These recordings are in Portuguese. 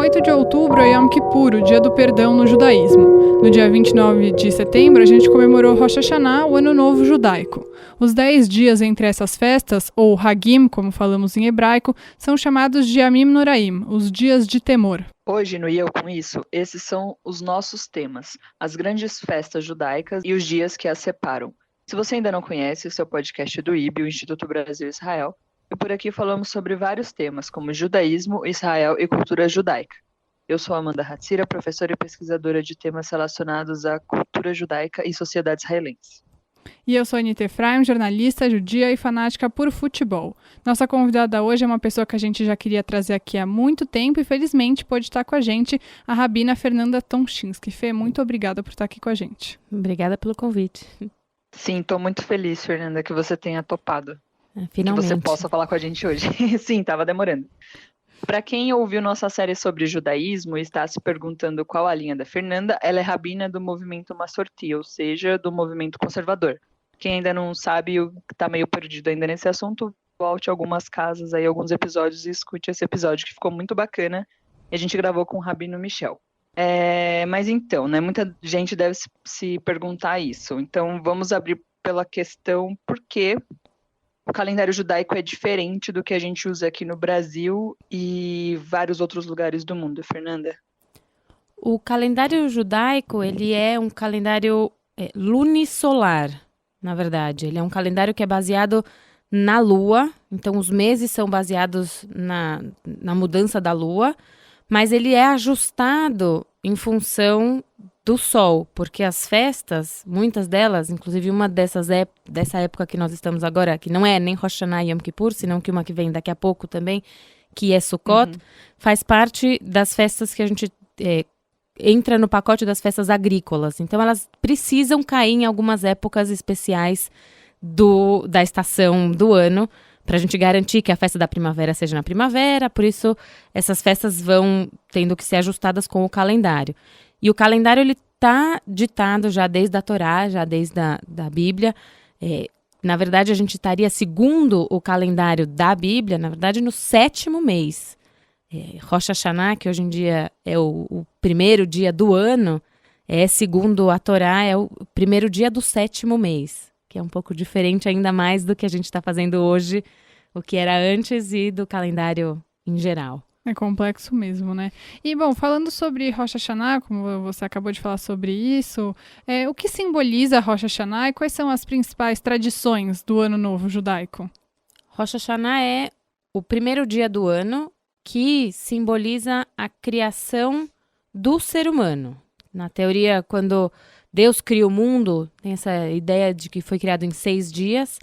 8 de outubro é Yom Kippur, o dia do perdão no judaísmo. No dia 29 de setembro, a gente comemorou Rosh Hashanah, o Ano Novo Judaico. Os 10 dias entre essas festas, ou Hagim, como falamos em hebraico, são chamados de Yamim Noraim, os dias de temor. Hoje, no E Eu Com Isso, esses são os nossos temas, as grandes festas judaicas e os dias que as separam. Se você ainda não conhece, esse é o podcast do IB, o Instituto Brasil-Israel, e por aqui falamos sobre vários temas, como judaísmo, Israel e cultura judaica. Eu sou Amanda Hatzira, professora e pesquisadora de temas relacionados à cultura judaica e sociedade israelense. E eu sou a Anita Efraim, jornalista, judia e fanática por futebol. Nossa convidada hoje é uma pessoa que a gente já queria trazer aqui há muito tempo e felizmente pode estar com a gente, a rabina Fernanda Tomchinski. Fê, muito obrigada por estar aqui com a gente. Obrigada pelo convite. Sim, estou muito feliz, Fernanda, que você tenha topado. Finalmente. Que você possa falar com a gente hoje. Sim, estava demorando. Para quem ouviu nossa série sobre judaísmo e está se perguntando qual a linha da Fernanda, ela é rabina do movimento Massorti, ou seja, do movimento conservador. Quem ainda não sabe, está meio perdido ainda nesse assunto, volte a algumas casas aí, alguns episódios e escute esse episódio que ficou muito bacana. E a gente gravou com o Rabino Michel. Mas então, né, muita gente deve se perguntar isso. Então vamos abrir pela questão por que o calendário judaico é diferente do que a gente usa aqui no Brasil e vários outros lugares do mundo, Fernanda. O calendário judaico, ele é um calendário lunisolar, na verdade. Ele é um calendário que é baseado na lua, então os meses são baseados na mudança da lua, mas ele é ajustado em função do sol, porque as festas, muitas delas, inclusive uma dessa época que nós estamos agora, que não é nem Rosh Hashanah e Yom Kippur, senão que uma que vem daqui a pouco também, que é Sukkot, faz parte das festas que a gente entra no pacote das festas agrícolas. Então elas precisam cair em algumas épocas especiais da estação do ano, para a gente garantir que a festa da primavera seja na primavera, por isso essas festas vão tendo que ser ajustadas com o calendário. E o calendário ele está ditado já desde a Torá, já desde da Bíblia. Na verdade, a gente estaria, segundo o calendário da Bíblia, na verdade, no 7º mês. Rosh Hashanah, que hoje em dia é o primeiro dia do ano, segundo a Torá, é o primeiro dia do 7º mês, que é um pouco diferente ainda mais do que a gente está fazendo hoje, o que era antes e do calendário em geral. É complexo mesmo, né? E, bom, falando sobre Rosh Hashanah, como você acabou de falar sobre isso, o que simboliza Rosh Hashanah e quais são as principais tradições do Ano Novo Judaico? Rosh Hashanah é o primeiro dia do ano que simboliza a criação do ser humano. Na teoria, quando Deus cria o mundo, tem essa ideia de que foi criado em 6 dias.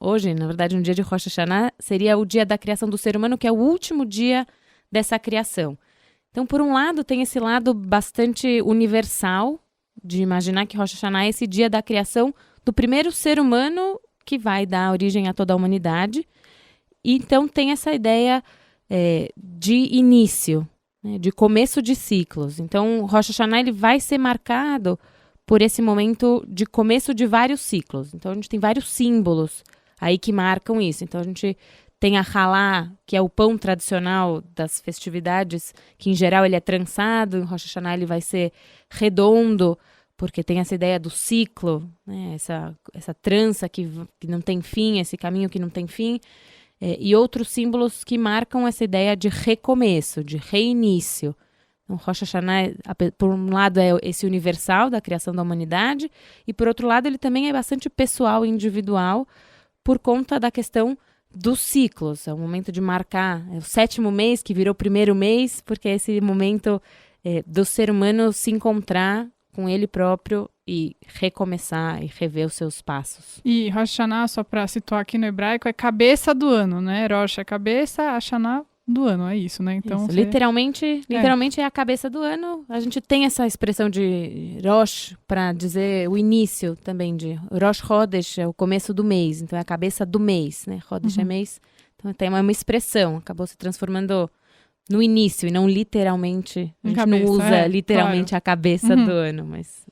Hoje, na verdade, no dia de Rosh Hashanah, seria o dia da criação do ser humano, que é o último dia dessa criação. Então, por um lado, tem esse lado bastante universal, de imaginar que Rosh Hashanah é esse dia da criação do primeiro ser humano que vai dar origem a toda a humanidade. E, então, tem essa ideia de início, né, de começo de ciclos. Então, Rosh Hashanah ele vai ser marcado por esse momento de começo de vários ciclos. Então, a gente tem vários símbolos aí que marcam isso. Então, a gente tem a halá, que é o pão tradicional das festividades, que em geral ele é trançado, em Rosh Hashanah ele vai ser redondo, porque tem essa ideia do ciclo, né? Essa trança que não tem fim, esse caminho que não tem fim. E outros símbolos que marcam essa ideia de recomeço, de reinício. Então, Rosh Hashanah, por um lado, é esse universal da criação da humanidade, e por outro lado, ele também é bastante pessoal e individual, por conta da questão dos ciclos. É o momento de marcar, o 7º mês, que virou o primeiro mês, porque é esse momento do ser humano se encontrar com ele próprio e recomeçar e rever os seus passos. E Rosh Hashanah, só para situar aqui no hebraico, é cabeça do ano, né? Rosh é cabeça, Hashanah do ano, é isso, né? Então, isso, literalmente é a cabeça do ano. A gente tem essa expressão de Rosh para dizer o início também de Rosh Chodesh, é o começo do mês, então é a cabeça do mês, né? Chodesh é mês, então tem uma expressão, acabou se transformando no início e não literalmente, a gente não usa literalmente claro. A cabeça do ano,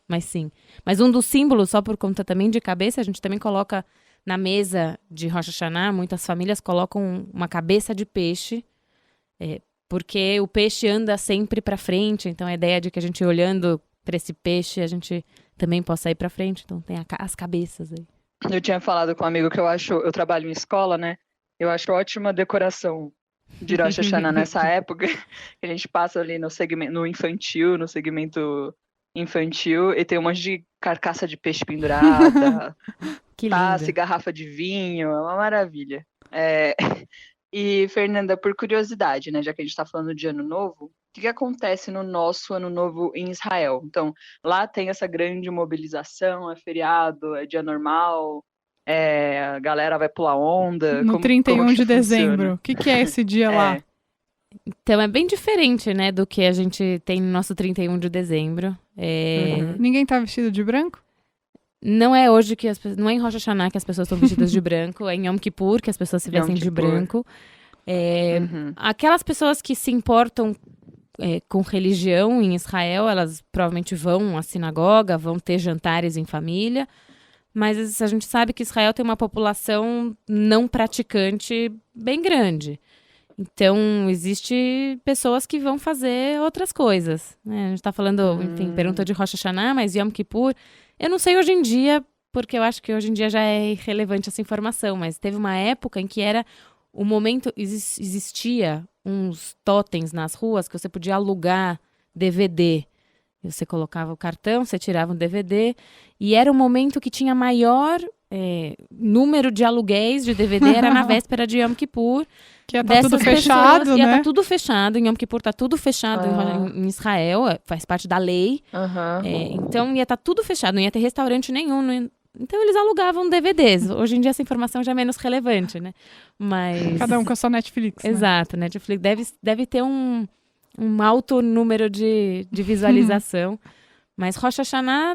mas sim. Mas um dos símbolos, só por conta também de cabeça, a gente também coloca na mesa de Rosh Hashanah, muitas famílias colocam uma cabeça de peixe, porque o peixe anda sempre para frente, então a ideia de que a gente olhando para esse peixe, a gente também possa ir para frente, então tem as cabeças aí. Eu tinha falado com um amigo que eu trabalho em escola, né? Eu acho ótima a decoração de Rosh Hashanah nessa época, que a gente passa ali no segmento infantil, e tem um monte de carcaça de peixe pendurada, Que taça e lindo. garrafa de vinho, é uma maravilha. E, Fernanda, por curiosidade, né, já que a gente está falando de Ano Novo, o que acontece no nosso Ano Novo em Israel? Então, lá tem essa grande mobilização, é feriado, é dia normal, a galera vai pular onda, No como 31 que de dezembro. funciona? O que é esse dia lá? Então é bem diferente, né, do que a gente tem no nosso 31 de dezembro. Ninguém tá vestido de branco? Não é hoje que não é em Rosh Hashanah que as pessoas estão vestidas de branco, é em Yom Kippur que as pessoas se vestem Yom de Kippur. branco. Aquelas pessoas que se importam com religião em Israel, elas provavelmente vão à sinagoga, vão ter jantares em família, mas a gente sabe que Israel tem uma população não praticante bem grande. Então, existe pessoas que vão fazer outras coisas, né? A gente está falando, enfim, pergunta de Rosh Hashanah, mas Yom Kippur, eu não sei hoje em dia, porque eu acho que hoje em dia já é irrelevante essa informação, mas teve uma época em que era o momento, existia uns totens nas ruas que você podia alugar DVD. Você colocava o cartão, você tirava um DVD, e era o momento que tinha maior número de aluguéis de DVD, era na véspera de Yom Kippur. Que ia tá tudo fechado, né? Ia tá tudo fechado, em Yom Kippur tá tudo fechado em Israel, faz parte da lei. Então ia estar tudo fechado, não ia ter restaurante nenhum. Então eles alugavam DVDs. Hoje em dia essa informação já é menos relevante, né? Mas... Cada um com a sua Netflix, né? Exato, Netflix deve ter um alto número de visualização. Mas Rosh Hashanah,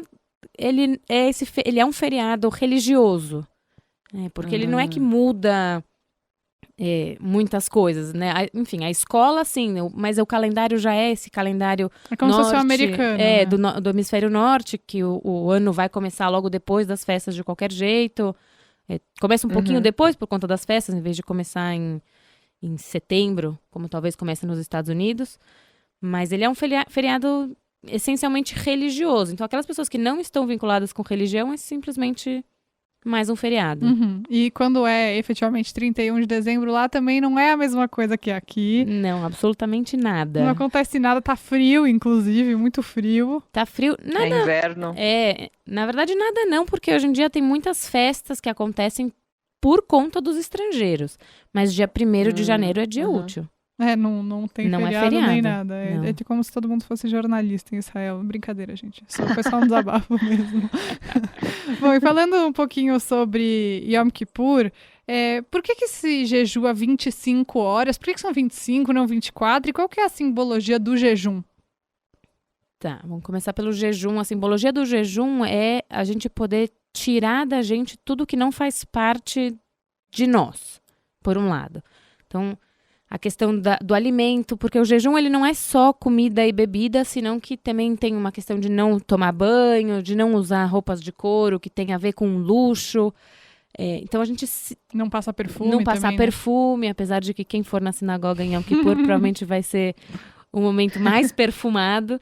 ele é um feriado religioso. Porque ele não é que muda muitas coisas, né? Enfim, a escola, sim, mas o calendário já é esse calendário É como norte, se fosse o americano, né? do hemisfério norte, que o ano vai começar logo depois das festas de qualquer jeito. Começa um pouquinho depois por conta das festas, em vez de começar em setembro, como talvez comece nos Estados Unidos. Mas ele é um feriado essencialmente religioso. Então, aquelas pessoas que não estão vinculadas com religião, é simplesmente mais um feriado. E quando é efetivamente 31 de dezembro, lá também não é a mesma coisa que aqui. Não, absolutamente nada. Não acontece nada, tá frio, inclusive, muito frio. Tá frio. Nada. É inverno. Na verdade, nada não, porque hoje em dia tem muitas festas que acontecem por conta dos estrangeiros. Mas dia 1º de janeiro é dia útil. Não tem Não é feriado nem feriado. nada. Não. É como se todo mundo fosse jornalista em Israel. Brincadeira, gente. Foi só um desabafo mesmo. Bom, e falando um pouquinho sobre Yom Kippur, por que se jejua 25 horas? Por que são 25, não 24? E qual que é a simbologia do jejum? Tá, vamos começar pelo jejum. A simbologia do jejum é a gente poder tirar da gente tudo que não faz parte de nós, por um lado. Então, a questão do alimento, porque o jejum ele não é só comida e bebida, senão que também tem uma questão de não tomar banho, de não usar roupas de couro, que tem a ver com luxo. Então a gente não passa perfume não passar também, né? perfume, apesar de que quem for na sinagoga em Yom Kippur provavelmente vai ser o momento mais perfumado.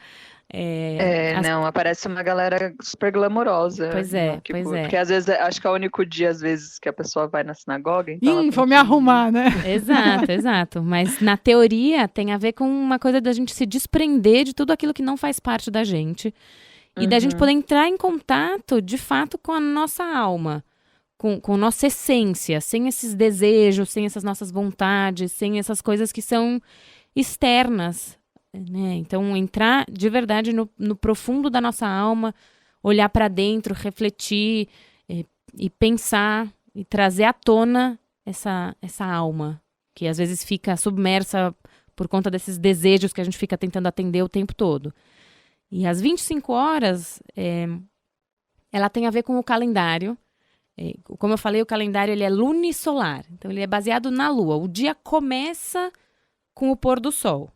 Não, aparece uma galera super glamourosa. Pois é, em Yom Kippur, pois é. Porque às vezes, acho que é o único dia, às vezes, que a pessoa vai na sinagoga. Então ela tem Vou me que- arrumar, né? Exato. Mas na teoria tem a ver com uma coisa da gente se desprender de tudo aquilo que não faz parte da gente. E da gente poder entrar em contato, de fato, com a nossa alma. Com nossa essência. Sem esses desejos, sem essas nossas vontades, sem essas coisas que são externas. Né? Então, entrar de verdade no profundo da nossa alma, olhar para dentro, refletir e pensar e trazer à tona essa alma, que às vezes fica submersa por conta desses desejos que a gente fica tentando atender o tempo todo. E as 25 horas, ela tem a ver com o calendário. Como eu falei, o calendário ele é lunisolar, então ele é baseado na lua. O dia começa com o pôr do sol.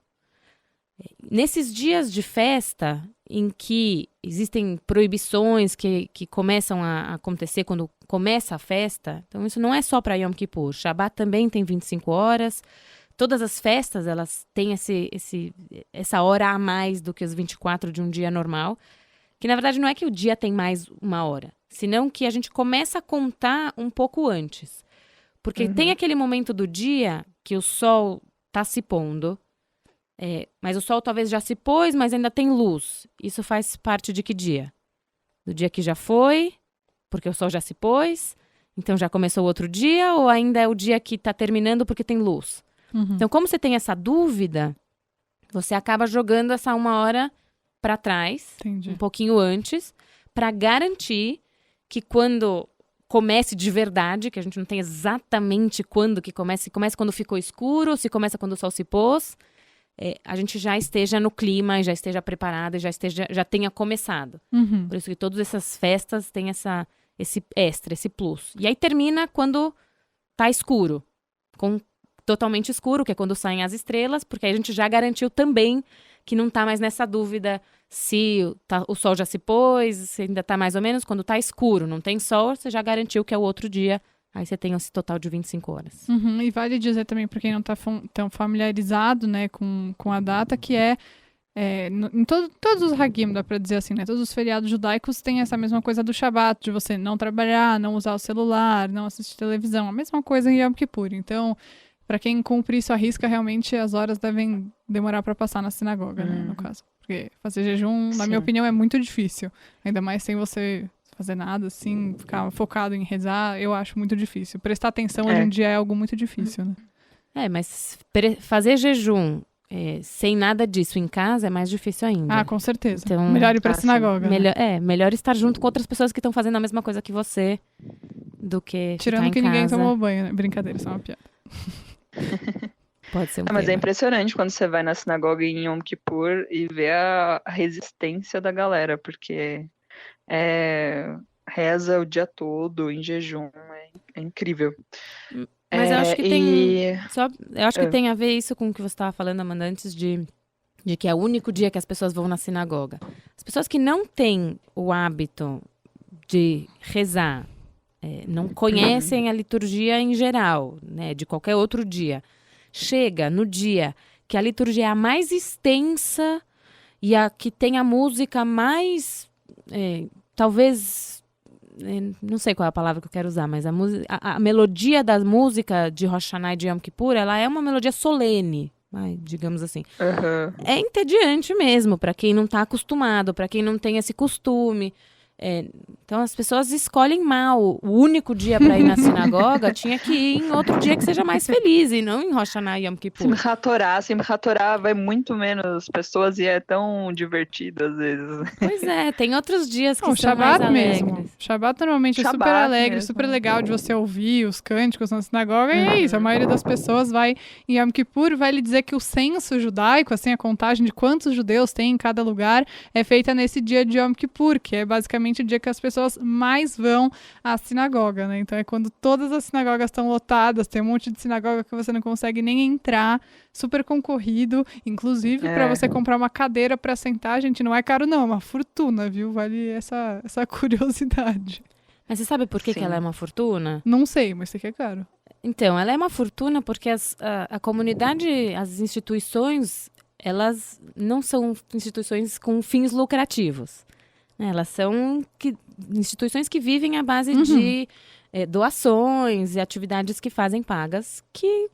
Nesses dias de festa, em que existem proibições que começam a acontecer quando começa a festa, então isso não é só para Yom Kippur. Shabat também tem 25 horas, todas as festas, elas têm essa hora a mais do que os 24 de um dia normal. Que, na verdade, não é que o dia tem mais uma hora. Senão que a gente começa a contar um pouco antes. Porque tem aquele momento do dia que o sol tá se pondo. Mas o sol talvez já se pôs, mas ainda tem luz. Isso faz parte de que dia? Do dia que já foi, porque o sol já se pôs. Então já começou outro dia, ou ainda é o dia que tá terminando porque tem luz? Então, como você tem essa dúvida, você acaba jogando essa 1 hora para trás, um pouquinho antes, para garantir que quando comece de verdade, que a gente não tem exatamente quando que comece, se começa quando ficou escuro, se começa quando o sol se pôs, a gente já esteja no clima, já esteja preparada, já tenha começado. Por isso que todas essas festas têm esse extra, esse plus. E aí termina quando tá escuro, totalmente escuro, que é quando saem as estrelas, porque aí a gente já garantiu também que não tá mais nessa dúvida se o sol já se pôs, se ainda tá mais ou menos. Quando tá escuro, não tem sol, você já garantiu que é o outro dia. Aí você tem esse total de 25 horas. E vale dizer também, para quem não tá tão familiarizado, né, com a data, que em todos os Hagim, dá para dizer assim, né, todos os feriados judaicos têm essa mesma coisa do Shabat, de você não trabalhar, não usar o celular, não assistir televisão. A mesma coisa em Yom Kippur. Então, para quem cumpre isso à risca, realmente as horas devem demorar para passar na sinagoga, né, no caso. Porque fazer jejum, na minha opinião, é muito difícil. Ainda mais sem você fazer nada, assim, ficar focado em rezar, eu acho muito difícil. Prestar atenção hoje em dia é algo muito difícil, né? Mas fazer jejum sem nada disso em casa é mais difícil ainda. Ah, com certeza. Então, melhor ir pra sinagoga. Melhor estar junto com outras pessoas que estão fazendo a mesma coisa que você do que tirando ficar que em ninguém casa. tomou banho, né? Brincadeira, isso é uma piada. Pode ser Mas é impressionante quando você vai na sinagoga em Yom Kippur e vê a resistência da galera, porque reza o dia todo, em jejum, é incrível. Mas eu acho que tem a ver isso com o que você estava falando, Amanda, antes de que é o único dia que as pessoas vão na sinagoga. As pessoas que não têm o hábito de rezar, não conhecem a liturgia em geral, né, de qualquer outro dia, chega no dia que a liturgia é a mais extensa e a que tem a música mais, talvez, não sei qual é a palavra que eu quero usar, mas a melodia da música de Rosh Hashanah e de Yom Kippur, ela é uma melodia solene, digamos assim. É entediante mesmo, para quem não está acostumado, para quem não tem esse costume. Então as pessoas escolhem mal. O único dia para ir na sinagoga tinha que ir em outro dia que seja mais feliz, e não em Rosh Hashanah e Yom Kippur. Simchat Torah vai muito menos pessoas e é tão divertido às vezes. Pois tem outros dias que Não, são mais alegres. mesmo. Shabat normalmente é super alegre, super legal de você ouvir os cânticos na sinagoga, e é isso, a maioria das pessoas vai em Yom Kippur, vai lhe dizer que o censo judaico, assim, a contagem de quantos judeus tem em cada lugar, é feita nesse dia de Yom Kippur, que é basicamente o dia que as pessoas mais vão à sinagoga, né? Então é quando todas as sinagogas estão lotadas, tem um monte de sinagoga que você não consegue nem entrar, super concorrido, inclusive para você comprar uma cadeira para sentar, gente, não é caro não, é uma fortuna, viu? Vale essa curiosidade. Mas você sabe por que ela é uma fortuna? Não sei, mas sei que é caro. Então, ela é uma fortuna porque a comunidade, as instituições, elas não são instituições com fins lucrativos. Elas são instituições que vivem à base de doações e atividades que fazem pagas, que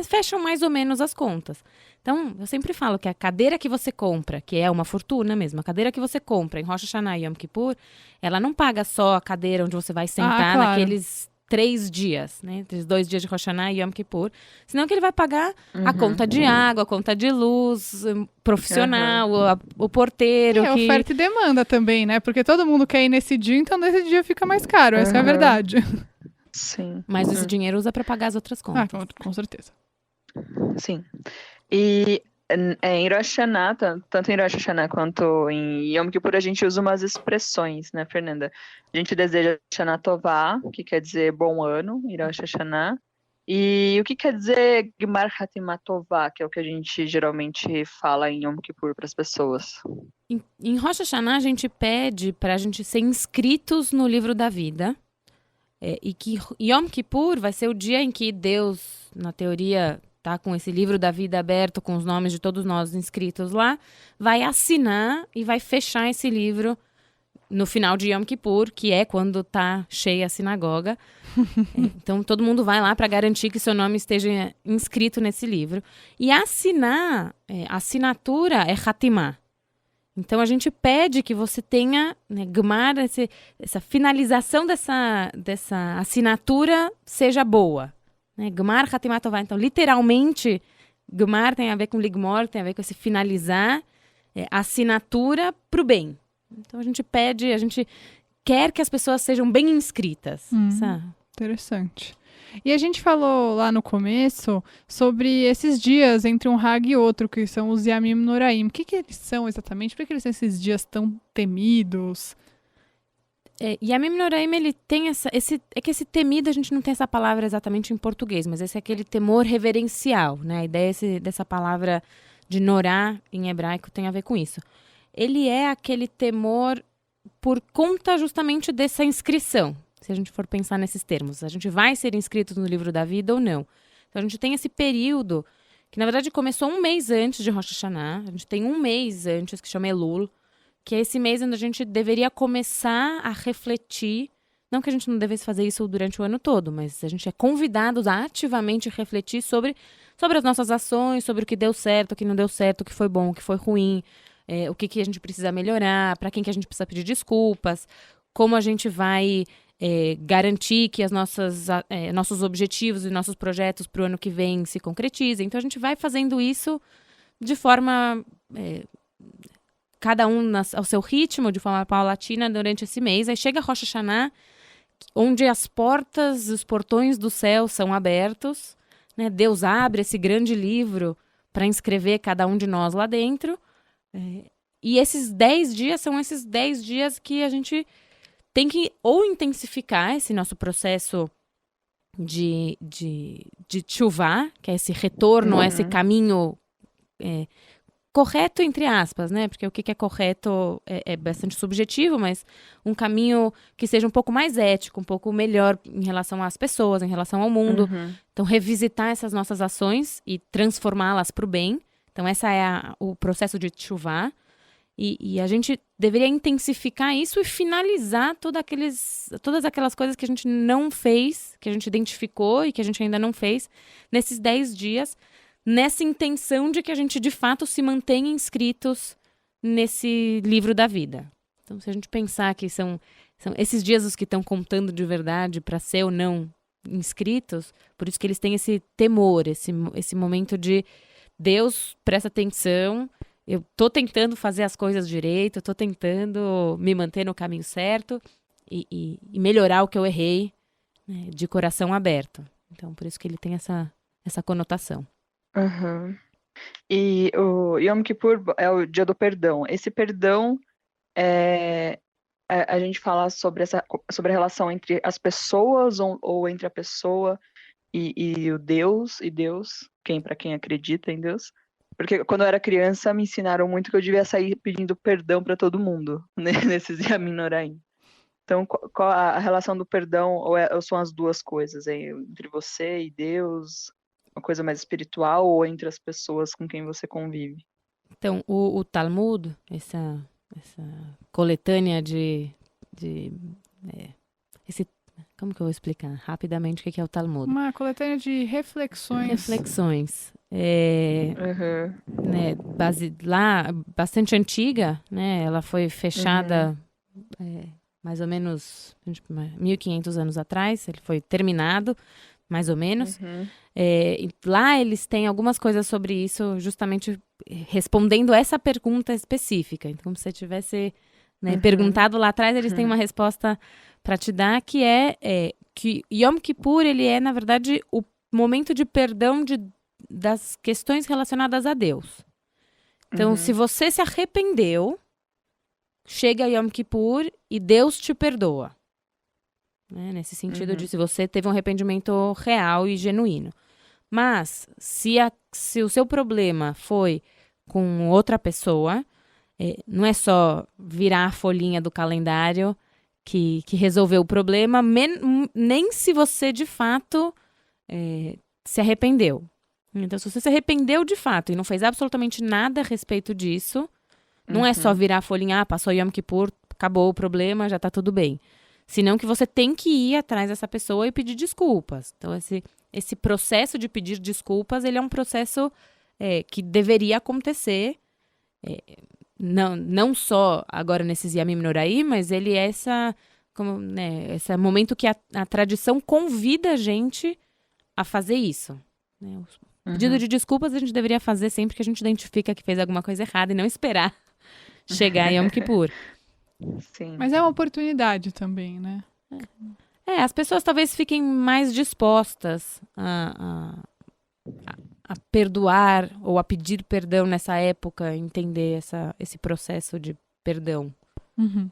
fecham mais ou menos as contas. Então, eu sempre falo que a cadeira que você compra, que é uma fortuna mesmo, a cadeira que você compra em Rosh Hashanah e Yom Kippur, ela não paga só a cadeira onde você vai sentar naqueles 3 dias, né? 2 dias de Rosh Hashanah e Yom Kippur. Senão que ele vai pagar a conta de água, a conta de luz, profissional, o porteiro. Oferta e demanda também, né? Porque todo mundo quer ir nesse dia, então nesse dia fica mais caro. Essa é a verdade. Sim. Mas esse dinheiro usa para pagar as outras contas. Com certeza. Sim. E em Rosh Hashanah, tanto em Rosh Hashanah quanto em Yom Kippur, a gente usa umas expressões, né, Fernanda? A gente deseja Shana Tová, que quer dizer bom ano, em Rosh Hashanah. E o que quer dizer Gmar Hatimah Tová, que é o que a gente geralmente fala em Yom Kippur para as pessoas? Em Rosh Hashanah, a gente pede para a gente ser inscritos no livro da vida. E que Yom Kippur vai ser o dia em que Deus, na teoria, tá com esse livro da vida aberto, com os nomes de todos nós inscritos lá, vai assinar e vai fechar esse livro no final de Yom Kippur, que é quando tá cheia a sinagoga. Então, todo mundo vai lá para garantir que seu nome esteja inscrito nesse livro. E assinar, a assinatura é Hatimah. Então, a gente pede que você tenha, né, Gmar, essa finalização dessa assinatura seja boa. Né? Gmar Hatimah Tová. Então, literalmente, Gmar tem a ver com Ligmor, tem a ver com esse finalizar, assinatura para o bem. Então, a gente quer que as pessoas sejam bem inscritas, sabe? Interessante. E a gente falou lá no começo sobre esses dias entre um Hag e outro, que são os Yamim Noraim. O que eles são exatamente? Por que eles são esses dias tão temidos? Yamim Noraim, ele tem esse temido, a gente não tem essa palavra exatamente em português, mas esse é aquele temor reverencial, né? A ideia dessa palavra de Norá em hebraico tem a ver com isso. Ele é aquele temor por conta justamente dessa inscrição, se a gente for pensar nesses termos. A gente vai ser inscrito no livro da vida ou não. Então, a gente tem esse período que, na verdade, começou um mês antes de Rosh Hashanah. A gente tem um mês antes, que chama Elul, que é esse mês onde a gente deveria começar a refletir. Não que a gente não devesse fazer isso durante o ano todo, mas a gente é convidado a ativamente refletir sobre as nossas ações, sobre o que deu certo, o que não deu certo, o que foi bom, o que foi ruim, o que a gente precisa melhorar, para quem que a gente precisa pedir desculpas, como a gente vai garantir que nossos objetivos e nossos projetos para o ano que vem se concretizem. Então, a gente vai fazendo isso de forma, cada um ao seu ritmo, de forma paulatina durante esse mês. Aí chega Rosh Hashanah, onde as portas, os portões do céu são abertos, né? Deus abre esse grande livro para inscrever cada um de nós lá dentro. E esses 10 dias são esses 10 dias que a gente tem que ou intensificar esse nosso processo de tchuvá, que é esse retorno, esse caminho correto, entre aspas, né? Porque o que é correto é bastante subjetivo, mas um caminho que seja um pouco mais ético, um pouco melhor em relação às pessoas, em relação ao mundo. Então, revisitar essas nossas ações e transformá-las para o bem. Então, esse é o processo de tchuvá. E a gente deveria intensificar isso e finalizar todas aquelas coisas que a gente não fez, que a gente identificou e que a gente ainda não fez, nesses 10 dias, nessa intenção de que a gente, de fato, se mantenha inscritos nesse livro da vida. Então, se a gente pensar que são esses dias os que estão contando de verdade para ser ou não inscritos, por isso que eles têm esse temor, esse momento de Deus, presta atenção, eu tô tentando fazer as coisas direito, eu tô tentando me manter no caminho certo e melhorar o que eu errei, né, de coração aberto. Então, por isso que ele tem essa conotação. E o Yom Kippur é o dia do perdão. Esse perdão, a gente fala sobre a relação entre as pessoas ou entre a pessoa e o Deus, para quem acredita em Deus. Porque quando eu era criança, me ensinaram muito que eu devia sair pedindo perdão para todo mundo, né, nesses Yamim Noraim. Então, qual a relação do perdão, ou são as duas coisas, entre você e Deus, uma coisa mais espiritual, ou entre as pessoas com quem você convive? Então, o Talmud, essa coletânea como que eu vou explicar rapidamente o que é o Talmud? Uma coletânea de reflexões. Né, bastante antiga, né? Ela foi fechada mais ou menos 1.500 anos atrás. Ele foi terminado, mais ou menos. E lá eles têm algumas coisas sobre isso, justamente respondendo essa pergunta específica. Então, como se você tivesse perguntado lá atrás, eles têm uma resposta para te dar, que é que Yom Kippur, ele é, na verdade, o momento de perdão das questões relacionadas a Deus. Então, se você se arrependeu, chega Yom Kippur e Deus te perdoa. Né? Nesse sentido de se você teve um arrependimento real e genuíno. Mas, se o seu problema foi com outra pessoa, não é só virar a folhinha do calendário que resolveu o problema, nem se você, de fato, se arrependeu. Então, se você se arrependeu de fato e não fez absolutamente nada a respeito disso, não é só virar a folhinha, passou Yom Kippur, acabou o problema, já tá tudo bem. Senão que você tem que ir atrás dessa pessoa e pedir desculpas. Então, esse processo de pedir desculpas, ele é um processo que deveria acontecer, não só agora nesses Yamim Noraim, mas ele é esse momento que a tradição convida a gente a fazer isso. Né? O pedido de desculpas a gente deveria fazer sempre que a gente identifica que fez alguma coisa errada e não esperar chegar em Yom Kippur. Sim. Mas é uma oportunidade também, né? As pessoas talvez fiquem mais dispostas a perdoar ou a pedir perdão nessa época, entender esse processo de perdão. Uhum.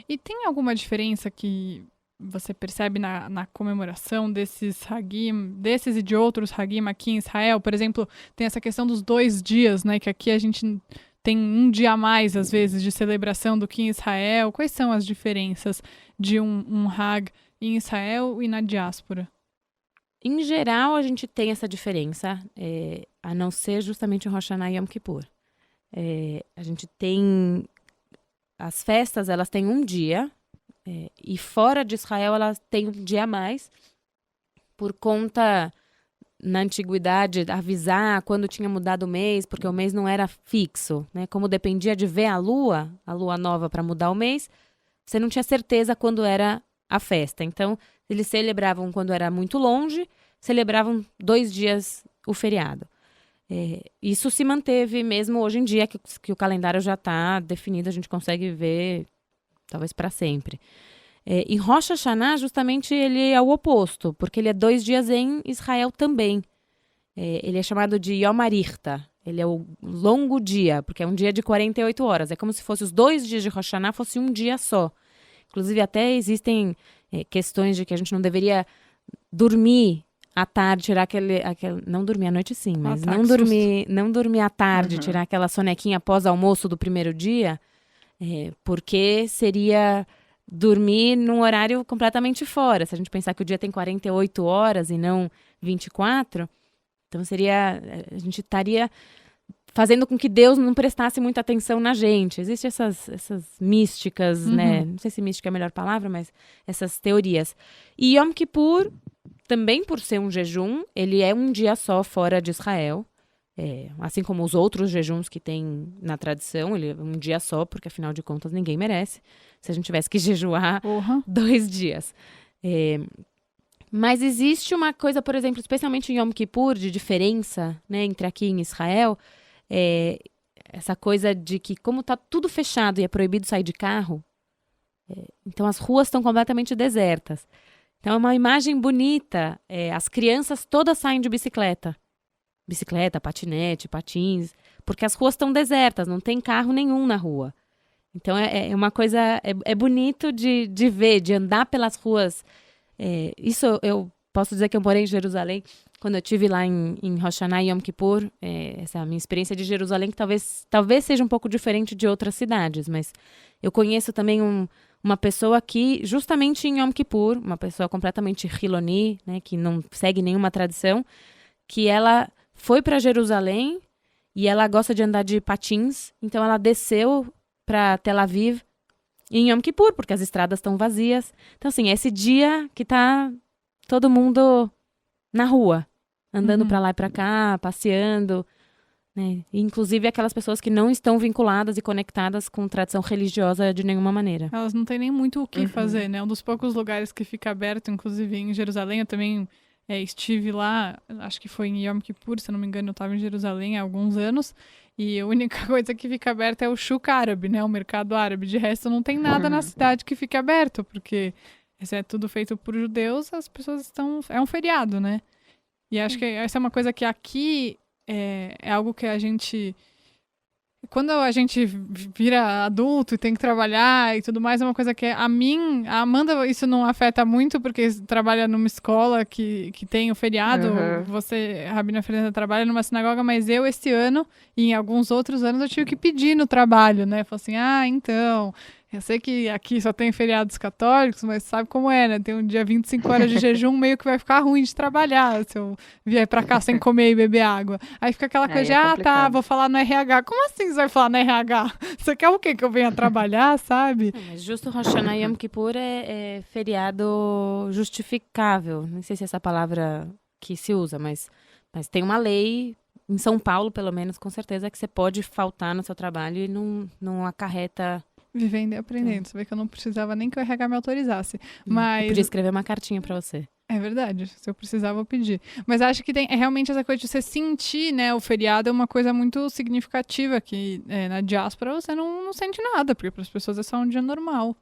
E tem alguma diferença que você percebe na comemoração desses Hagim, desses e de outros Hagim aqui em Israel? Por exemplo, tem essa questão dos 2 dias, né? Que aqui a gente tem um dia a mais, às vezes, de celebração do que em Israel. Quais são as diferenças de um Hag em Israel e na diáspora? Em geral, a gente tem essa diferença, a não ser justamente o Rosh Hashanah e Yom Kippur. A gente tem... As festas, elas têm um dia, e fora de Israel, elas têm um dia a mais, por conta, na antiguidade, avisar quando tinha mudado o mês, porque o mês não era fixo, né? Como dependia de ver a lua nova para mudar o mês, você não tinha certeza quando era a festa. Então, eles celebravam quando era muito longe, celebravam 2 dias o feriado. Isso se manteve mesmo hoje em dia, que o calendário já está definido, a gente consegue ver, talvez para sempre. Em Rosh Hashanah, justamente, ele é o oposto, porque ele é 2 dias em Israel também. Ele é chamado de Yom Harichta, ele é o longo dia, porque é um dia de 48 horas. É como se fosse os 2 dias de Rosh Hashanah fosse um dia só. Inclusive, até existem questões de que a gente não deveria dormir à tarde, tirar aquele não dormir à noite sim, mas não dormir à tarde, tirar aquela sonequinha após almoço do primeiro dia, porque seria dormir num horário completamente fora. Se a gente pensar que o dia tem 48 horas e não 24, então a gente estaria fazendo com que Deus não prestasse muita atenção na gente. Existem essas místicas, né? Não sei se mística é a melhor palavra, mas essas teorias. E Yom Kippur, também por ser um jejum, ele é um dia só fora de Israel. Assim como os outros jejuns que tem na tradição, ele é um dia só, porque afinal de contas ninguém merece. Se a gente tivesse que jejuar 2 dias. Mas existe uma coisa, por exemplo, especialmente em Yom Kippur, de diferença, né, entre aqui em Israel, essa coisa de que como está tudo fechado e é proibido sair de carro, então as ruas estão completamente desertas. Então é uma imagem bonita, as crianças todas saem de bicicleta, patinete, patins, porque as ruas estão desertas, não tem carro nenhum na rua. Então é uma coisa, é bonito de ver, de andar pelas ruas. Isso eu posso dizer que eu morei em Jerusalém, quando eu estive lá em Rosh Hashanah e Yom Kippur, essa minha experiência de Jerusalém, que talvez seja um pouco diferente de outras cidades, mas eu conheço também uma pessoa que, justamente em Yom Kippur, uma pessoa completamente Hiloni, né, que não segue nenhuma tradição, que ela foi para Jerusalém e ela gosta de andar de patins, então ela desceu para Tel Aviv em Yom Kippur, porque as estradas estão vazias. Então, assim, é esse dia que tá todo mundo na rua, andando para lá e para cá, passeando, né? Inclusive aquelas pessoas que não estão vinculadas e conectadas com tradição religiosa de nenhuma maneira. Elas não têm nem muito o que fazer, né? Um dos poucos lugares que fica aberto, inclusive em Jerusalém, eu também estive lá, acho que foi em Yom Kippur, se eu não me engano, eu estava em Jerusalém há alguns anos, e a única coisa que fica aberta é o shuk árabe, né? O mercado árabe. De resto, não tem nada na cidade que fique aberto, porque isso é tudo feito por judeus, as pessoas estão... É um feriado, né? E acho que essa é uma coisa que aqui é algo que a gente... Quando a gente vira adulto e tem que trabalhar e tudo mais, é uma coisa que a Amanda, isso não afeta muito, porque trabalha numa escola que tem o feriado. Você, Rabina Fernanda, trabalha numa sinagoga, mas eu, esse ano, e em alguns outros anos, eu tive que pedir no trabalho, né? Falei assim, então, Eu sei que aqui só tem feriados católicos, mas sabe como é, né? Tem um dia 25 horas de jejum, meio que vai ficar ruim de trabalhar se eu vier pra cá sem comer e beber água. Aí fica aquela coisa Aí de, é tá, complicado. vou falar no RH. Como assim você vai falar no RH? Você quer o quê? Que eu venha trabalhar, sabe? Não, mas justo Rosh Hashanah e Yom Kippur é feriado justificável. Não sei se é essa palavra que se usa, mas tem uma lei, em São Paulo, pelo menos, com certeza, que você pode faltar no seu trabalho e não acarreta. Vivendo e aprendendo. Você vê que eu não precisava nem que o RH me autorizasse. Eu Mas podia escrever uma cartinha pra você. é verdade, se eu precisava, eu pedir. Mas acho que é realmente essa coisa de você sentir, né? O feriado é uma coisa muito significativa que na diáspora você não sente nada, porque para as pessoas é só um dia normal.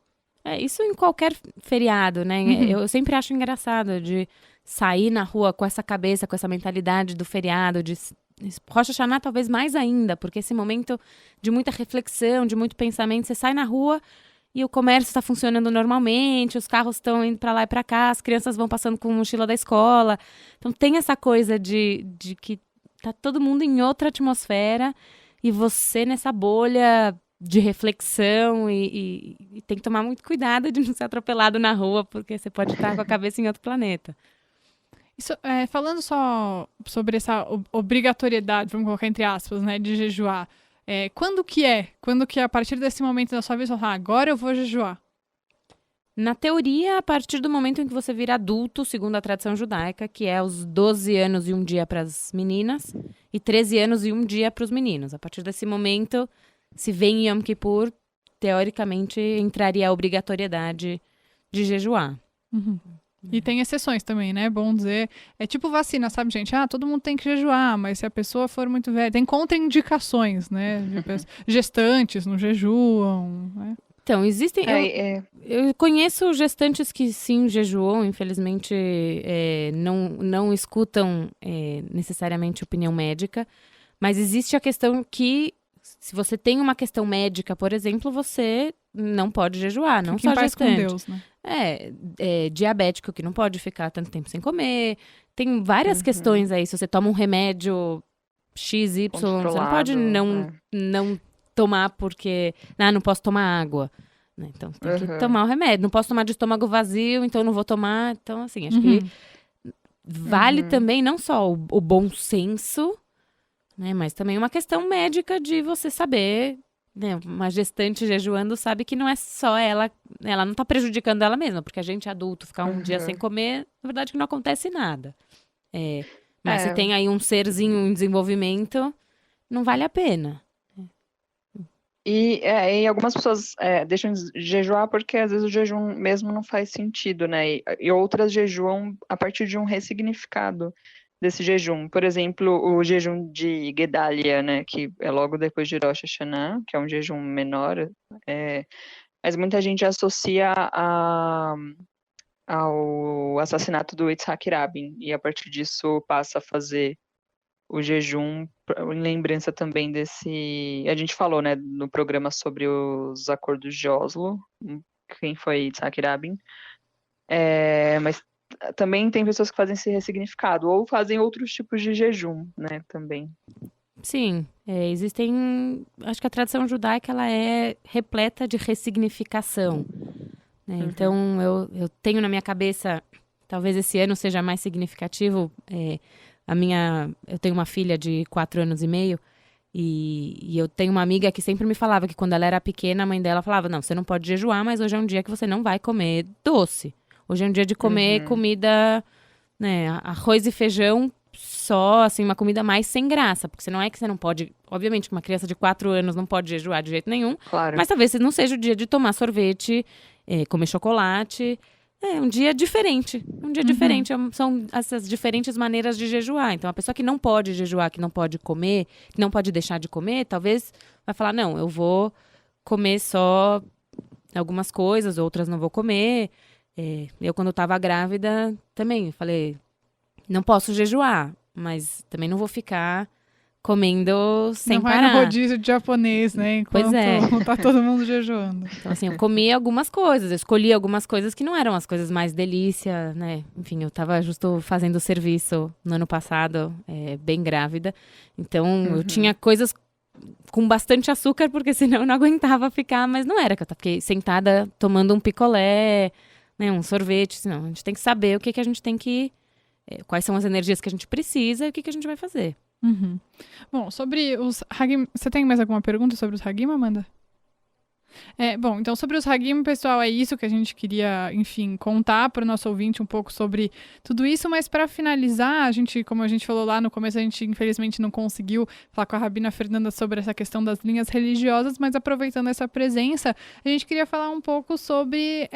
Isso em qualquer feriado, né? Uhum. Eu sempre acho engraçado de sair na rua com essa cabeça, com essa mentalidade do feriado, de Rosh Hashanah talvez mais ainda, porque esse momento de muita reflexão, de muito pensamento, você sai na rua e o comércio está funcionando normalmente, os carros estão indo para lá e para cá, as crianças vão passando com mochila da escola. Então tem essa coisa de que tá todo mundo em outra atmosfera e você nessa bolha de reflexão e tem que tomar muito cuidado de não ser atropelado na rua, porque você pode estar com a cabeça em outro planeta. Isso, falando só sobre essa obrigatoriedade, vamos colocar entre aspas, né, de jejuar. Quando que é? Quando que a partir desse momento da sua vida você fala, agora eu vou jejuar? Na teoria, a partir do momento em que você vira adulto, segundo a tradição judaica, que é os 12 anos e um dia para as meninas e 13 anos e um dia para os meninos. A partir desse momento, se vem Yom Kippur, teoricamente entraria a obrigatoriedade de jejuar. Uhum. E tem exceções também, né? Bom dizer. É tipo vacina, sabe, gente? Todo mundo tem que jejuar, mas se a pessoa for muito velha... Tem contraindicações, né? Gestantes não jejuam, né? Então, existem... Eu conheço gestantes que sim jejuam, infelizmente não escutam necessariamente opinião médica, mas existe a questão que se você tem uma questão médica, por exemplo, você não pode jejuar, não só gestante. Com Deus, né? Diabético que não pode ficar tanto tempo sem comer. Tem várias questões aí. Se você toma um remédio XY, você não pode não tomar porque... não posso tomar água. Então, você tem que tomar o remédio. Não posso tomar de estômago vazio, então não vou tomar. Então, assim, acho que vale também não só o bom senso, né, mas também uma questão médica de você saber... Né, uma gestante jejuando sabe que não é só ela não está prejudicando ela mesma, porque a gente adulto ficar um dia sem comer, na verdade que não acontece nada. Mas se tem aí um serzinho em desenvolvimento, não vale a pena. E algumas pessoas deixam de jejuar porque às vezes o jejum mesmo não faz sentido, né? E outras jejuam a partir de um ressignificado desse jejum. Por exemplo, o jejum de Gedalia, né, que é logo depois de Rosh Hashanah, que é um jejum menor, mas muita gente associa ao assassinato do Yitzhak Rabin, e a partir disso passa a fazer o jejum em lembrança também desse... A gente falou, né, no programa sobre os acordos de Oslo, quem foi Yitzhak Rabin, mas também tem pessoas que fazem esse ressignificado, ou fazem outros tipos de jejum, né, também. Sim, existem... Acho que a tradição judaica, ela é repleta de ressignificação. Né? Então, eu tenho na minha cabeça, talvez esse ano seja mais significativo, eu tenho uma filha de 4 anos e meio, e eu tenho uma amiga que sempre me falava que quando ela era pequena, a mãe dela falava, não, você não pode jejuar, mas hoje é um dia que você não vai comer doce. Hoje é um dia de comer comida, né, arroz e feijão, só, assim, uma comida mais sem graça. Porque não é que você não pode... Obviamente que uma criança de 4 anos não pode jejuar de jeito nenhum. Claro. Mas talvez não seja o dia de tomar sorvete, comer chocolate. É um dia diferente. Um dia diferente. São essas diferentes maneiras de jejuar. Então, a pessoa que não pode jejuar, que não pode comer, que não pode deixar de comer, talvez vai falar, não, eu vou comer só algumas coisas, outras não vou comer. Eu, quando eu tava grávida, também falei, não posso jejuar, mas também não vou ficar comendo sem parar. Não vai no rodízio de japonês, né? Enquanto tá todo mundo jejuando. Então, assim, eu comi algumas coisas, eu escolhi algumas coisas que não eram as coisas mais delícia, né? Enfim, eu tava justo fazendo serviço no ano passado, bem grávida. Então, eu tinha coisas com bastante açúcar, porque senão eu não aguentava ficar, mas não era, que eu fiquei sentada tomando um picolé, né, um sorvete, senão a gente tem que saber o que a gente tem que, quais são as energias que a gente precisa e o que a gente vai fazer. Uhum. Bom, sobre os Hagim, você tem mais alguma pergunta sobre os Hagim, Amanda? Bom, então sobre os Hagim, pessoal, é isso que a gente queria, enfim, contar para o nosso ouvinte um pouco sobre tudo isso, mas para finalizar, como a gente falou lá no começo, a gente infelizmente não conseguiu falar com a Rabina Fernanda sobre essa questão das linhas religiosas, mas aproveitando essa presença, a gente queria falar um pouco sobre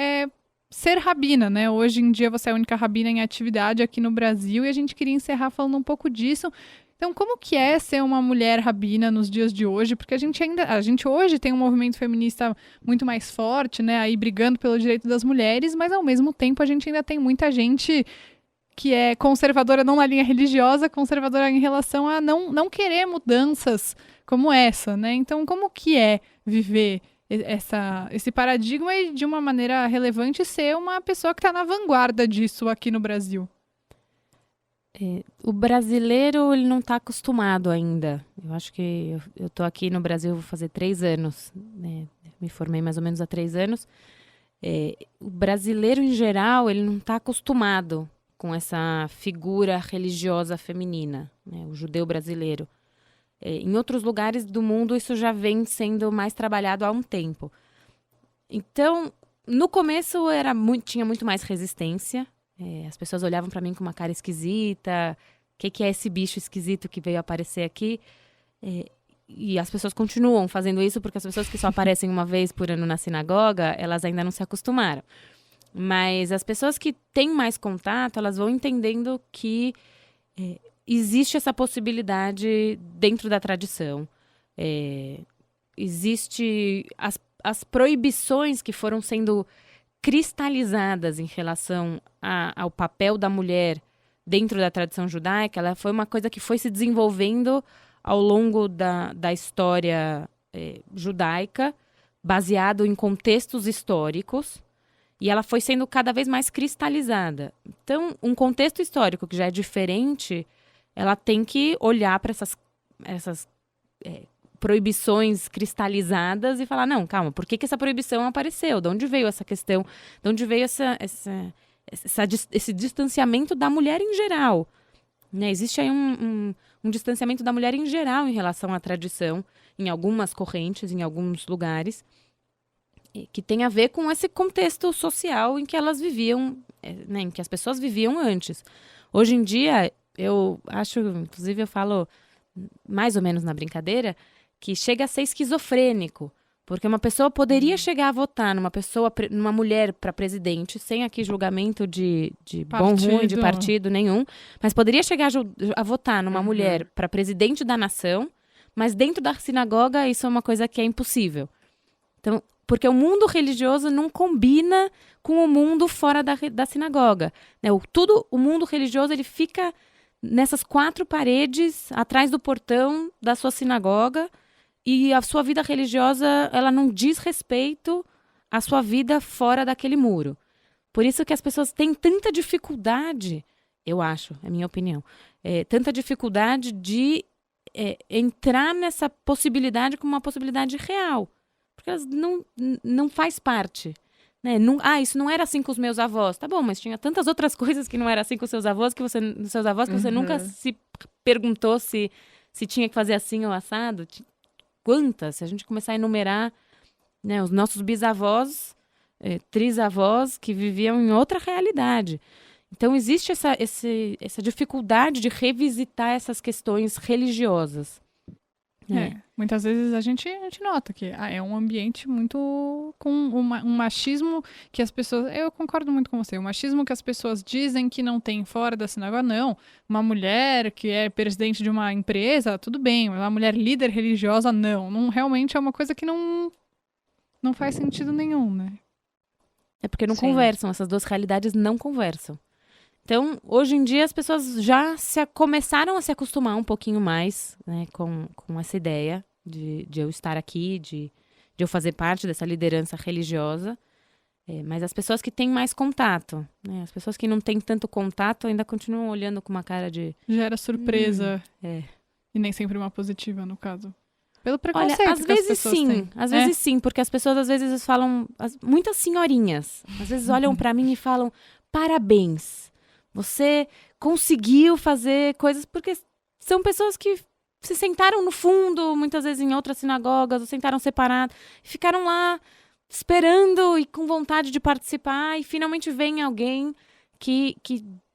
ser rabina, né? Hoje em dia você é a única rabina em atividade aqui no Brasil e a gente queria encerrar falando um pouco disso. Então, como que é ser uma mulher rabina nos dias de hoje? Porque a gente hoje tem um movimento feminista muito mais forte, né? Aí brigando pelo direito das mulheres, mas ao mesmo tempo a gente ainda tem muita gente que é conservadora não na linha religiosa, conservadora em relação a não querer mudanças como essa, né? Então, como que é viver esse paradigma e de uma maneira relevante ser uma pessoa que está na vanguarda disso aqui no Brasil? O brasileiro, ele não está acostumado ainda. Eu acho que eu tô aqui no Brasil, vou fazer 3 anos, né? Me formei mais ou menos há 3 anos. O brasileiro, em geral, ele não está acostumado com essa figura religiosa feminina, né? O judeu brasileiro. Em outros lugares do mundo, isso já vem sendo mais trabalhado há um tempo. Então, no começo, tinha muito mais resistência. As pessoas olhavam para mim com uma cara esquisita. O que é esse bicho esquisito que veio aparecer aqui? E as pessoas continuam fazendo isso porque as pessoas que só aparecem uma vez por ano na sinagoga, elas ainda não se acostumaram. Mas as pessoas que têm mais contato, elas vão entendendo que existe essa possibilidade dentro da tradição. Existe as proibições que foram sendo cristalizadas em relação ao papel da mulher dentro da tradição judaica. Ela foi uma coisa que foi se desenvolvendo ao longo da história judaica, baseado em contextos históricos, e ela foi sendo cada vez mais cristalizada. Então, um contexto histórico que já é diferente, ela tem que olhar para essas proibições cristalizadas e falar, não, calma, por que essa proibição apareceu? De onde veio essa questão? De onde veio esse distanciamento da mulher em geral? Né? Existe aí um distanciamento da mulher em geral em relação à tradição, em algumas correntes, em alguns lugares, que tem a ver com esse contexto social em que elas viviam, né, em que as pessoas viviam antes. Hoje em dia, eu acho, inclusive eu falo mais ou menos na brincadeira, que chega a ser esquizofrênico, porque uma pessoa poderia chegar a votar numa mulher para presidente, sem aqui julgamento de bom, ruim, de partido nenhum, mas poderia chegar a votar numa mulher para presidente da nação, mas dentro da sinagoga isso é uma coisa que é impossível. Então, porque o mundo religioso não combina com o mundo fora da sinagoga, né? O mundo religioso, ele fica nessas 4 paredes, atrás do portão da sua sinagoga, e a sua vida religiosa, ela não diz respeito à sua vida fora daquele muro. Por isso que as pessoas têm tanta dificuldade, eu acho, é a minha opinião, tanta dificuldade de entrar nessa possibilidade como uma possibilidade real. Porque elas não faz parte. Né? Isso não era assim com os meus avós. Tá bom, mas tinha tantas outras coisas que não era assim com os seus avós, que você nunca se perguntou se tinha que fazer assim ou assado. Quantas? Se a gente começar a enumerar, né, os nossos bisavós, trisavós, que viviam em outra realidade. Então, existe essa dificuldade de revisitar essas questões religiosas. Muitas vezes a gente nota que é um ambiente muito com um machismo que as pessoas... Eu concordo muito com você. O machismo que as pessoas dizem que não tem fora da sinagoga, não. Uma mulher que é presidente de uma empresa, tudo bem. Uma mulher líder religiosa, não. Realmente é uma coisa que não faz sentido nenhum, né? É porque não conversam. Essas duas realidades não conversam. Então, hoje em dia, as pessoas já começaram a se acostumar um pouquinho mais, né, com essa ideia de eu estar aqui, de eu fazer parte dessa liderança religiosa. Mas as pessoas que têm mais contato, né, as pessoas que não têm tanto contato ainda continuam olhando com uma cara de... Gera surpresa. E nem sempre uma positiva, no caso. Pelo Olha, preconceito às que as vezes pessoas sim, têm. às vezes sim, porque as pessoas às vezes falam, muitas senhorinhas, às vezes olham pra mim e falam, parabéns, você conseguiu fazer coisas, porque são pessoas que se sentaram no fundo, muitas vezes em outras sinagogas, ou sentaram separadas, ficaram lá esperando e com vontade de participar, e finalmente vem alguém que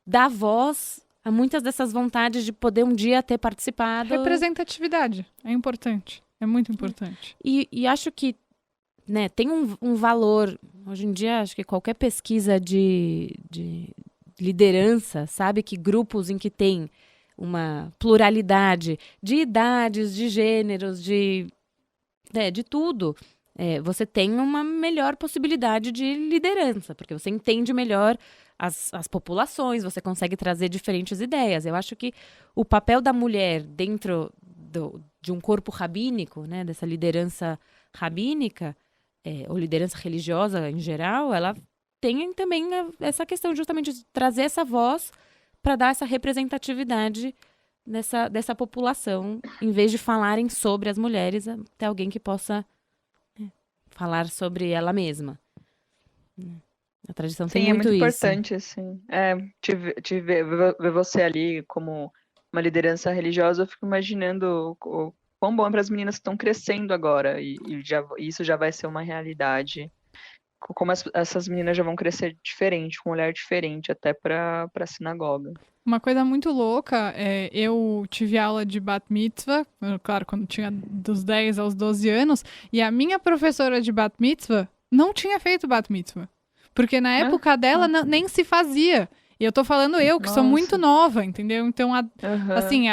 dá voz a muitas dessas vontades de poder um dia ter participado. Representatividade é importante, é muito importante. E acho que, né, tem um valor, hoje em dia, acho que qualquer pesquisa de liderança, sabe que grupos em que tem uma pluralidade de idades, de gêneros, de tudo, você tem uma melhor possibilidade de liderança, porque você entende melhor as populações, você consegue trazer diferentes ideias. Eu acho que o papel da mulher dentro de um corpo rabínico, né, dessa liderança rabínica, ou liderança religiosa em geral, ela tem também essa questão justamente de trazer essa voz para dar essa representatividade dessa população, em vez de falarem sobre as mulheres, ter alguém que possa falar sobre ela mesma. A tradição tem Sim, é muito muito isso. importante, assim. Te ver você ali como uma liderança religiosa, eu fico imaginando o quão bom é para as meninas que estão crescendo agora, e isso já vai ser uma realidade. Como essas meninas já vão crescer diferente, com um olhar diferente, até para a sinagoga. Uma coisa muito louca, eu tive aula de Bat Mitzvah, claro, quando tinha dos 10 aos 12 anos, e a minha professora de Bat Mitzvah não tinha feito Bat Mitzvah. Porque na época dela nem se fazia. E eu tô falando que sou muito nova, entendeu? Então, assim,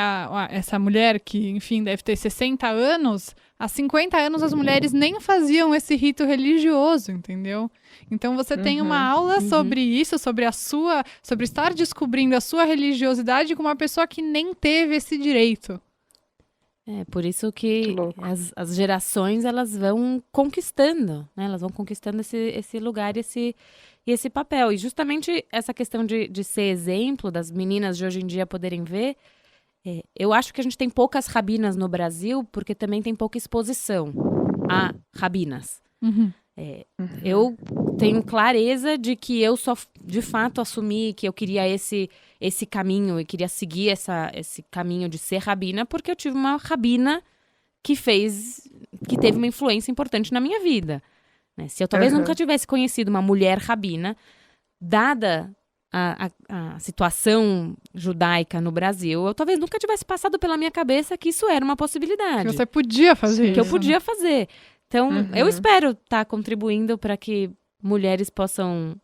essa mulher que, enfim, deve ter 60 anos, há 50 anos as mulheres nem faziam esse rito religioso, entendeu? Então você tem uma aula sobre isso, sobre estar descobrindo a sua religiosidade com uma pessoa que nem teve esse direito. Por isso que as gerações, elas vão conquistando, né? Elas vão conquistando esse lugar e esse papel. E justamente essa questão de ser exemplo, das meninas de hoje em dia poderem ver, eu acho que a gente tem poucas rabinas no Brasil, porque também tem pouca exposição a rabinas. Eu tenho clareza de que eu só, de fato, assumi que eu queria esse caminho e queria seguir esse caminho de ser rabina, porque eu tive uma rabina que teve uma influência importante na minha vida. Né? Se eu talvez nunca tivesse conhecido uma mulher rabina, dada a situação judaica no Brasil, eu talvez nunca tivesse passado pela minha cabeça que isso era uma possibilidade. Que você podia fazer isso. Que eu podia fazer. Então, eu espero estar contribuindo para que mulheres possam,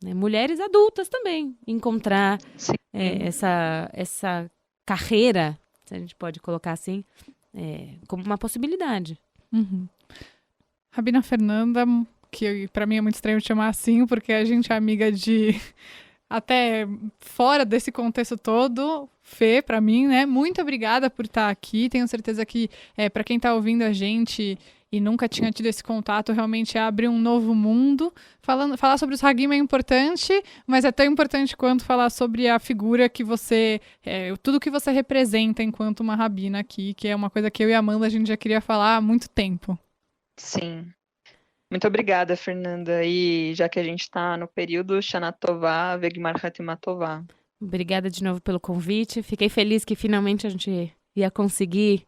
mulheres adultas também, encontrar essa carreira, se a gente pode colocar assim, como uma possibilidade. Rabina Fernanda, que para mim é muito estranho chamar assim, porque a gente é amiga de... até fora desse contexto todo, Fê, para mim, né? Muito obrigada por estar aqui. Tenho certeza que, para quem está ouvindo a gente e nunca tinha tido esse contato, realmente abre um novo mundo. Falar sobre os Hagim é importante, mas é tão importante quanto falar sobre a figura que você... tudo que você representa enquanto uma rabina aqui, que é uma coisa que eu e a Amanda a gente já queria falar há muito tempo. Sim. Muito obrigada, Fernanda. E já que a gente está no período, Shana Tová, Vegmar Hatima Tová. Obrigada de novo pelo convite. Fiquei feliz que finalmente a gente ia conseguir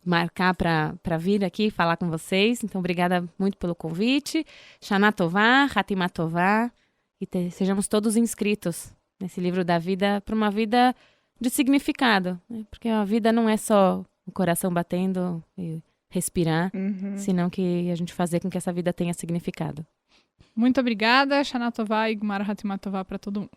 marcar para vir aqui falar com vocês. Então, obrigada muito pelo convite. Shana Tová, Hatima Tová. E sejamos todos inscritos nesse livro da vida para uma vida de significado. Né? Porque a vida não é só o coração batendo e respirar, senão que a gente fazer com que essa vida tenha significado. Muito obrigada. Shana Tová e Gmar Hatima Tová para todo mundo.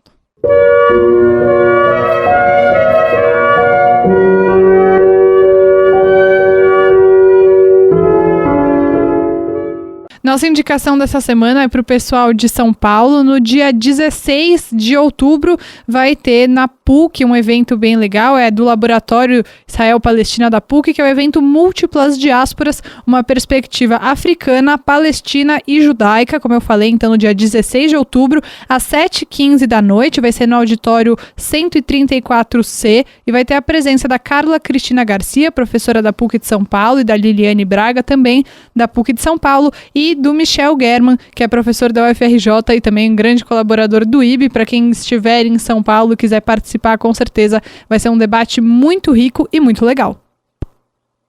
Nossa indicação dessa semana é para o pessoal de São Paulo. No dia 16 de outubro vai ter na PUC um evento bem legal, é do Laboratório Israel-Palestina da PUC, que é o evento Múltiplas Diásporas, uma perspectiva africana, palestina e judaica, como eu falei, então no dia 16 de outubro, às 7h15 da noite, vai ser no auditório 134C, e vai ter a presença da Carla Cristina Garcia, professora da PUC de São Paulo, e da Liliane Braga, também da PUC de São Paulo, e do Michel German, que é professor da UFRJ e também um grande colaborador do IB. Para quem estiver em São Paulo e quiser participar, com certeza vai ser um debate muito rico e muito legal.